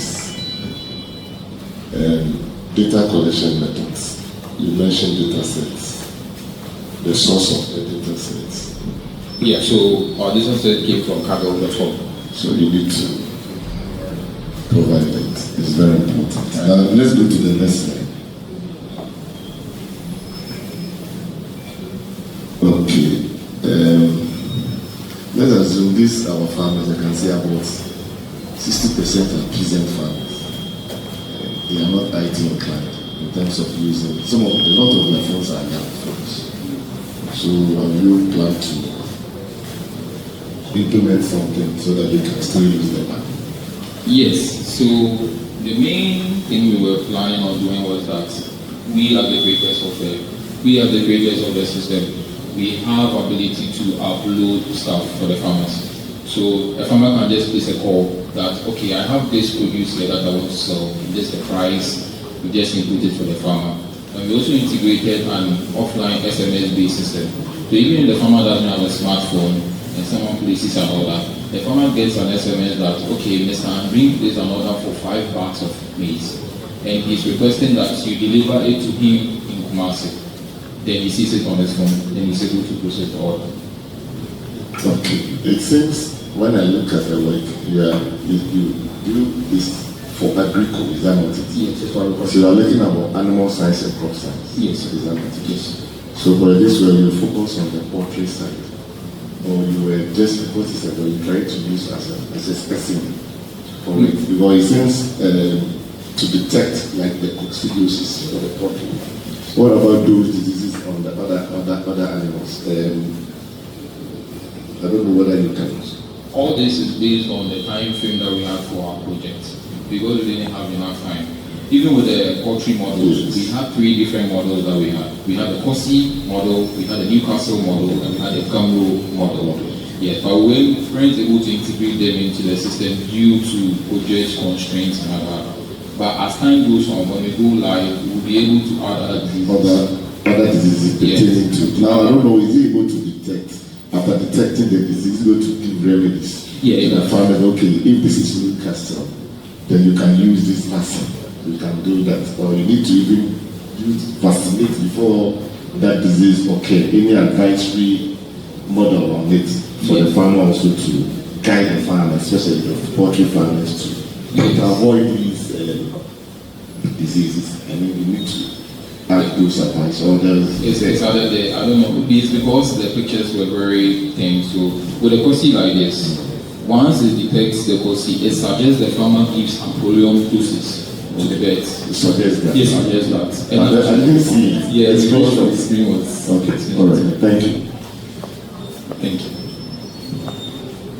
Data collection methods. You mentioned data sets. The source of the data sets. Yeah, so our data set came from Kaggle platform. So you need to provide it. It's very important. Now let's go to the next slide. Okay. Let's assume this our farmers. I can say about 60% are peasant farmers. They are not IT inclined in terms of using a lot of their phones are young phones. So have you plan to implement something so that they can still use them? Yes, so the main thing we were planning on doing was that we are the creators of the system. We have ability to upload stuff for the farmers. So a farmer can just place a call that, okay, I have this produce here that I want to sell, this is the price, we just input it for the farmer. And we also integrated an offline SMS-based system. So even if the farmer doesn't have a smartphone and someone places an order, the farmer gets an SMS that, okay, Mr. Andrew placed an order for 5 bags of maize. And he's requesting that you deliver it to him in Kumasi. Then he sees it on his phone, then he's able to process the order. Okay. It seems when I look at the work, you do this for agriculture, is that not it? Yes, it's for agriculture. So you are looking about animal science and crop science? Yes. Is that not it? Yes. So for this way, you focus on the poultry side, or you were just what is it, or you try to use as a specimen for it? Because it seems to detect like the coccidiosis for the poultry. What about those diseases on the other animals? I don't know whether you can. All this is based on the time frame that we had for our project, because we didn't have enough time. Even with the poultry models, we had 3 different models that we had. We had the Corsi model, we had the Newcastle model, and we had the Camro model. Yes, but we weren't able to integrate them into the system due to project constraints and other. But as time goes on, when we go live, we'll be able to add other diseases. Other diseases pertaining to. Now I don't know, is he able to detect? After detecting the disease, go to give remedies. Yeah, the farmer, okay, if this is Newcastle, then you can use this vaccine. You can do that, or you need to even vaccinate before that disease occur. Any advisory model on it for the farmer also to guide the farmer, especially the poultry farmers, to avoid these diseases. I mean, you need to add those advice. It's either the, I don't know, it's because the pictures were very thin. So with a COSI like this, once it detects the COSI, it suggests the farmer gives amprolium doses to the birds. It suggests that? Yes, suggests that. And I didn't see it. Yeah, it's because of the screen was. Okay, alright, thank you. Thank you.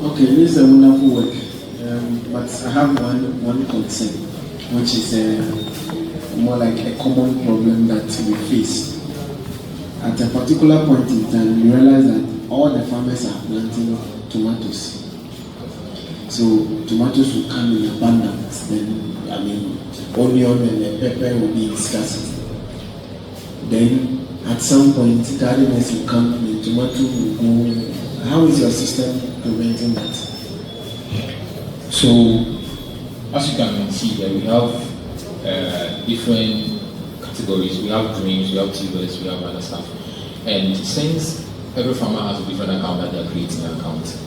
Okay, this is a wonderful work, but I have one concern. which is more like a common problem that we face. At a particular point in time, we realize that all the farmers are planting tomatoes. So tomatoes will come in abundance. Then, onion and pepper will be scarce. Then, at some point, gardeners will come and tomato will go. How is your system preventing that? So, as you can see, that we have different categories. We have greens, we have tubers, we have other stuff. And since every farmer has a different account that they're creating an account,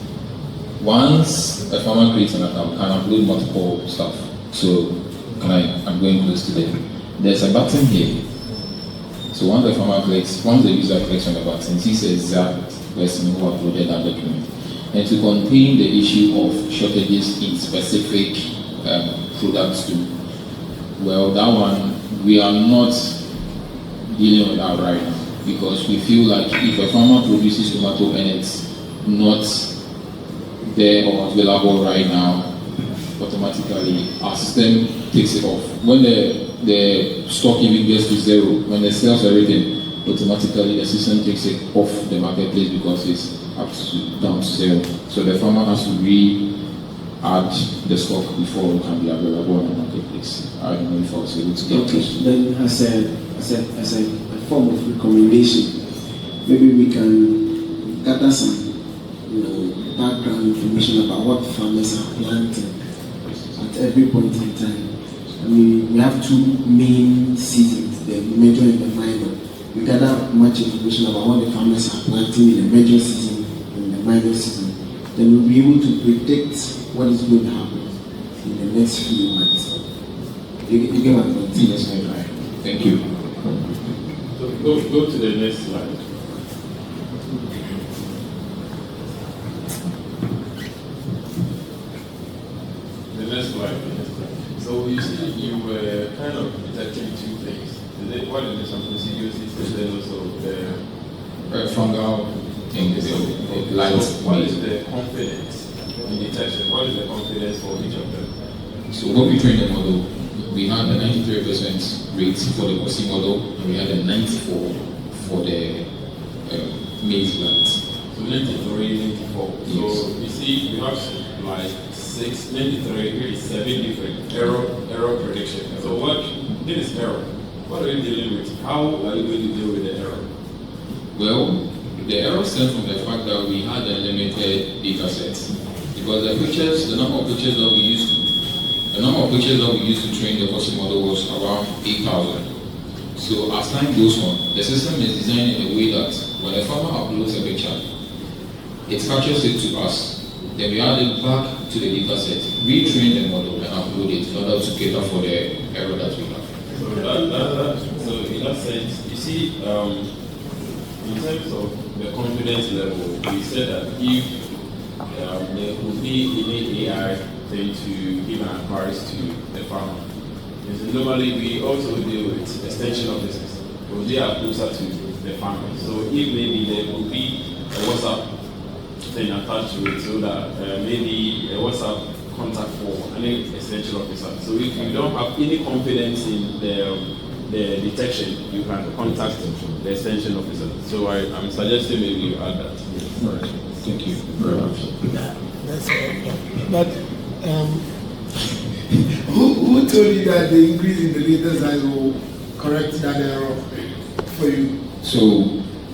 once a farmer creates an account, can upload multiple stuff. So, I'm going close to them. There's a button here. So once the farmer clicks, once the user clicks on the button, he says that person who uploaded that document. And to contain the issue of shortages in specific products too, well, that one, we are not dealing with that right now, because we feel like if a farmer produces tomato and it's not there or available right now, automatically our system takes it off. When the stock even gets to zero, when they sell everything, automatically the system takes it off the marketplace because it's down to zero. So the farmer has to re-add the stock before it can be available on the marketplace. I don't know if I was able to get it. Then as a form of recommendation, maybe we can gather some background information about what farmers are planting at every point in time. We have two main seasons, the major and the minor. We gather much information about what the farmers are planting in the major season and the minor season. Then we'll be able to predict what is going to happen in the next few months. You get my point? Yes, right. Thank you. So go to the next slide. The next slide. So you see, you were kind of detecting two things. One is some procedures, and then also the fungal things. So what is the confidence in detection? What is the confidence for each of them? So when we trained the model, we had a 93% rate for the Kosi model, and we had a 94 for the maize plant. So 93, 94. Yes. So you see, we have like 6, 93, really 7 different error prediction. So what this is error? What are you dealing with? How are you going to deal with the error? Well, the error stems from the fact that we had a limited data set. Because the number of pictures that we used to train the Kosi model was around 8,000. So as time goes on, the system is designed in a way that when a farmer uploads a picture, it captures it to us. Then we add it back to the data set, retrain the model and upload it in order to cater for the error that we have. So in that sense, you see, in terms of the confidence level, we said that if there would be any AI thing to give an advice to the farmer, because normally we also deal with extension officers, because they are closer to the farmer. So if maybe there will be a WhatsApp thing attached to it, so that maybe a WhatsApp contact for any extension officer. So if you don't have any confidence in the detection, you can contact the extension officer. So I'm suggesting maybe you add that. Right. Thank you very much. But who told you that the increase in the data size will correct that error for you? So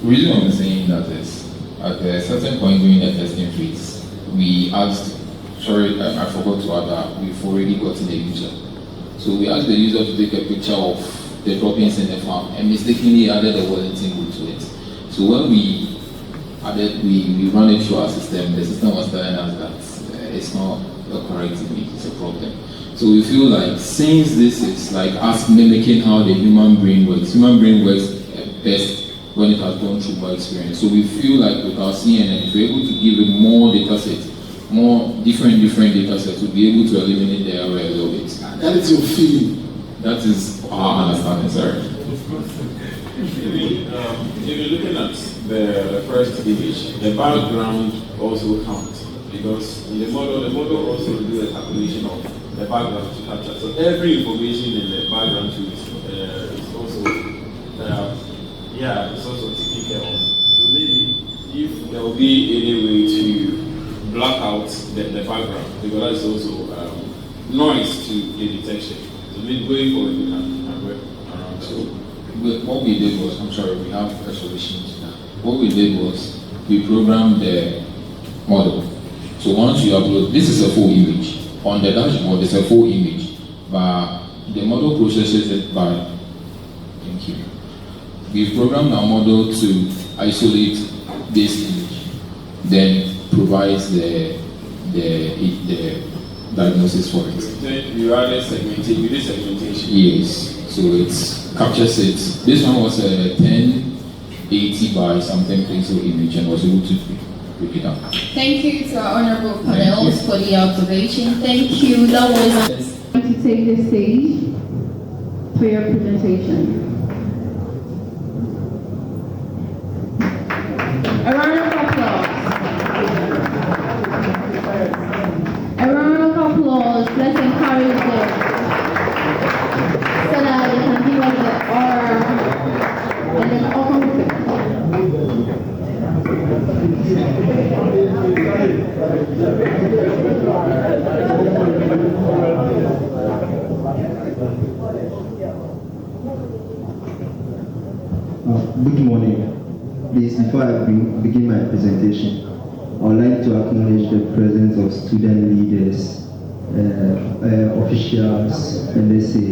the reason I'm saying that is at a certain point during the testing phase, we asked, I forgot to add that we've already gotten the user. So we asked the user to take a picture of the droppings in the farm and mistakenly added the Wellington root to it. So when we added, we ran it through our system, the system was telling us that it's not a correct image, it's a problem. So we feel like since this is like us mimicking how the human brain works best when it has gone through more experience. So we feel like with our CNN, if we're able to give it more data sets, more different data sets, we'll be able to eliminate the error a little bit. That is your feeling. That is our understanding, sorry. If you're looking at the first image, the background also counts, because in the model also do a calculation of the background to capture. So every information in the background too is also it's also taken care of. So maybe if there will be any way to block out the background, because that's also noise to the detection. So maybe going forward we can work around that. So what we did was, I'm sorry, we have a solution to that. What we did was we programmed the model. So once you upload, this is a full image. On the dashboard, it's a full image, but the model processes it by, thank you. We've programmed our model to isolate this image, then provides the diagnosis for it. You added segmentation. Yes, so it captures it. This one was a 1080 by something pixel image and was able to pick it up. Thank you to our honorable panels for the observation. Thank you. That was to take the stage for your presentation. A round of applause. A round of applause. Let's encourage them so that they can give us the aura and the Good morning. Please, before I begin my presentation, I would like to acknowledge the presence of student leaders, officials, and let's say,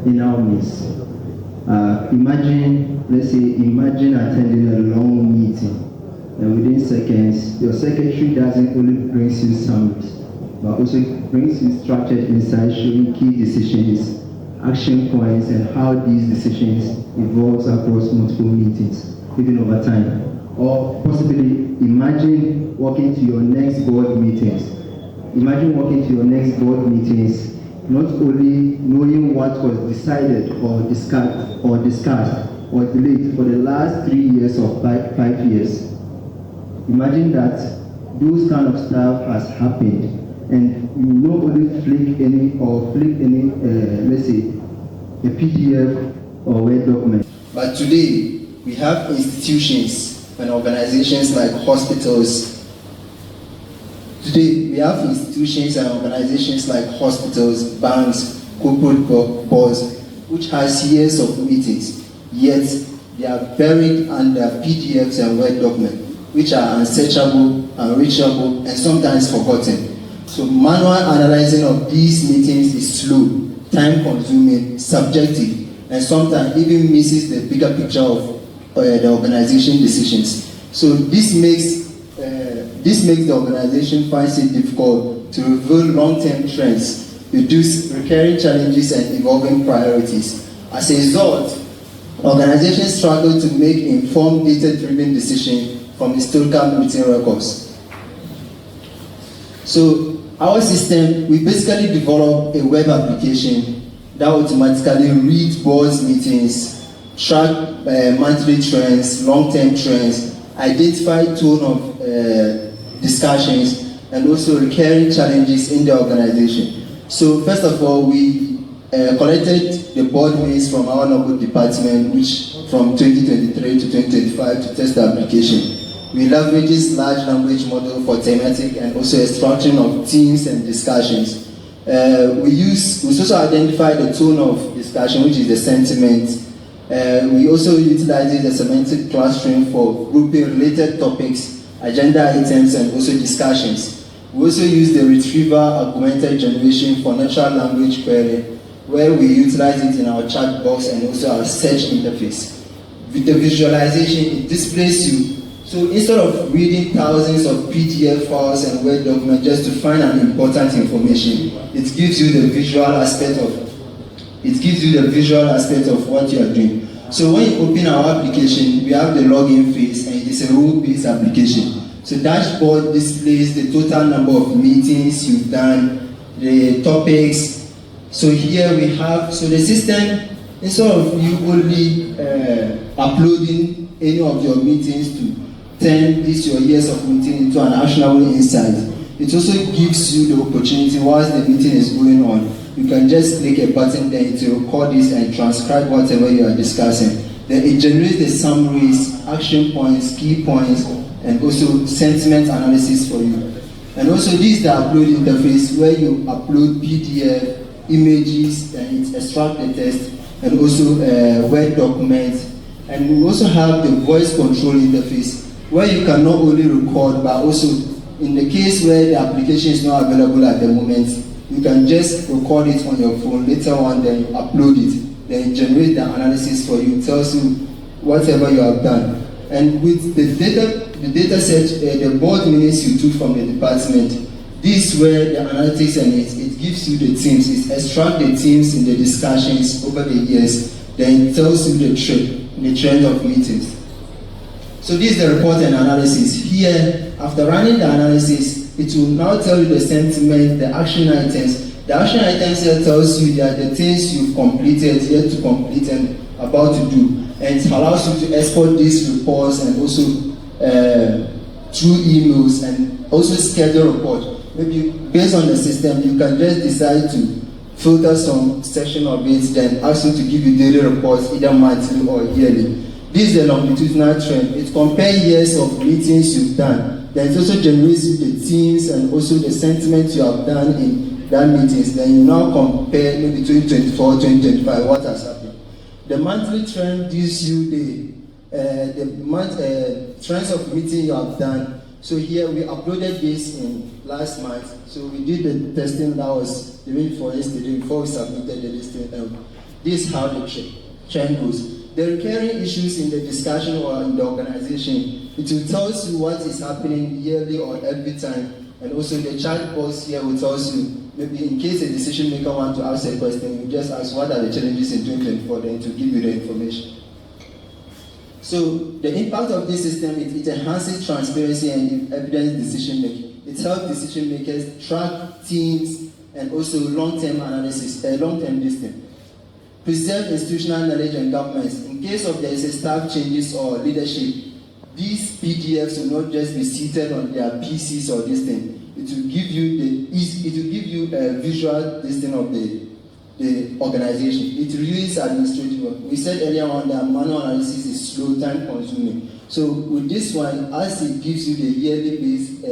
in our midst. Imagine attending a long meeting, and within seconds, your secretary doesn't only bring you summaries, but also brings you structured insights showing key decisions, action points, and how these decisions evolve across multiple meetings, even over time. Or possibly imagine walking to your next board meetings. Imagine walking to your next board meetings, not only knowing what was decided or discussed or delayed for the last 3 years or 5 years. Imagine that those kind of stuff has happened, and you not only flick any, let's say, a PDF or Word document. But today, we have institutions and organizations like hospitals. Today, we have institutions and organizations like hospitals, banks, corporate boards, which has years of meetings, yet they are buried under PDFs and Word documents, which are unsearchable, unreachable, and sometimes forgotten. So manual analyzing of these meetings is slow, time-consuming, subjective, and sometimes even misses the bigger picture of the organization decisions. So this makes the organization finds it difficult to reveal long-term trends, reduce recurring challenges, and evolving priorities. As a result, organizations struggle to make informed, data-driven decisions from historical meeting records. So our system, we basically develop a web application that automatically reads boards meetings, track monthly trends, long-term trends, identify tone of discussions, and also recurring challenges in the organization. So first of all, we collected the board minutes from our noble department, which from 2023 to 2025 to test the application. We leverage this large language model for thematic and also extraction of themes and discussions. We also identify the tone of discussion, which is the sentiment. We also utilize the semantic clustering for grouping related topics, agenda items, and also discussions. We also use the retrieval augmented generation for natural language query, where we utilize it in our chat box and also our search interface. With the visualization, it displays you. So instead of reading thousands of PDF files and Word documents just to find an important information, it gives you the visual aspect of what you are doing. So when you open our application, we have the login phase, and it is a rule-based application. So dashboard displays the total number of meetings you've done, the topics. So here we have, so the system, instead of you only uploading any of your meetings to turn this your years of meeting into an actionable insight, It also gives you the opportunity whilst the meeting is going on. You can just click a button there to record this and transcribe whatever you are discussing. Then it generates the summaries, action points, key points, and also sentiment analysis for you. And also this is the upload interface where you upload PDF, images, and it extracts the text, and also Word documents. And we also have the voice control interface where you can not only record but also in the case where the application is not available at the moment, you can just record it on your phone, later on then you upload it, then it generates the analysis for you, tells you whatever you have done. And with the data set, the board minutes you took from the department, this is where the analytics and it gives you the themes, it extracts the themes in the discussions over the years, then it tells you the trend of meetings. So this is the report and analysis. Here, after running the analysis, it will now tell you the sentiment, the action items. The action items here tells you that the things you've completed, yet to complete and about to do. And it allows you to export these reports and also through emails and also schedule report. Maybe based on the system, you can just decide to filter some section of it, then ask you to give you daily reports, either monthly or yearly. This is the longitudinal trend. It compares years of meetings you've done. Then it also generates you the themes and also the sentiments you have done in that meetings. Then you now compare maybe 2024, 2025, what has happened. The monthly trend gives you the trends of meeting you have done. So here we uploaded this in last month. So we did the testing that was the day before yesterday, before we submitted the listing. This is how the trend goes. The recurring issues in the discussion or in the organization, it will tell you what is happening yearly or every time. And also the chat box here will tell you, maybe in case a decision maker wants to ask a question, you just ask what are the challenges in 2024, then to give you the information. So the impact of this system, it enhances transparency and evidence decision making. It helps decision makers track teams and also long-term analysis, long-term listening. Preserve institutional knowledge and governance. In case of there is a staff changes or leadership, these PDFs will not just be seated on their PCs or this thing. It will give you a visual listing of the organization. It reduces administrative work. We said earlier on that manual analysis is slow, time consuming. So with this one, as it gives you the yearly based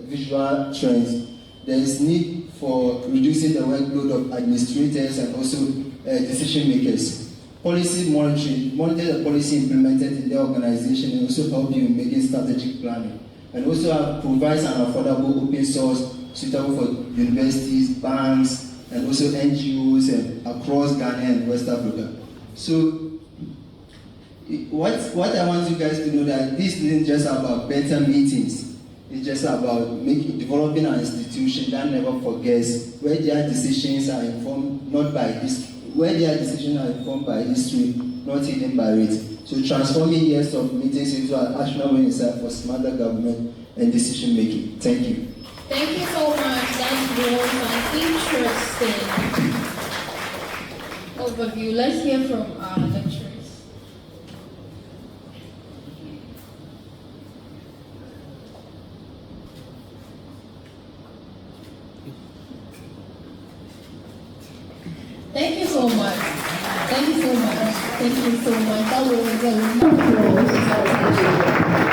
visual trends, there is need for reducing the workload of administrators and also decision makers. Policy monitoring, monitor the policy implemented in the organization and also help you in making strategic planning. And also provides an affordable open source suitable for universities, banks, and also NGOs and across Ghana and West Africa. So what I want you guys to know that this isn't just about better meetings. It's just about developing an institution that never forgets where their decisions are informed not by history, where their decisions are informed by history, not hidden by it. So transforming years of meetings into an actionable insight for smarter government and decision making. Thank you. Thank you so much. That was an interesting overview. Let's hear from our lecturers. Thank you so much. Thank you so much. Thank you so much. That was a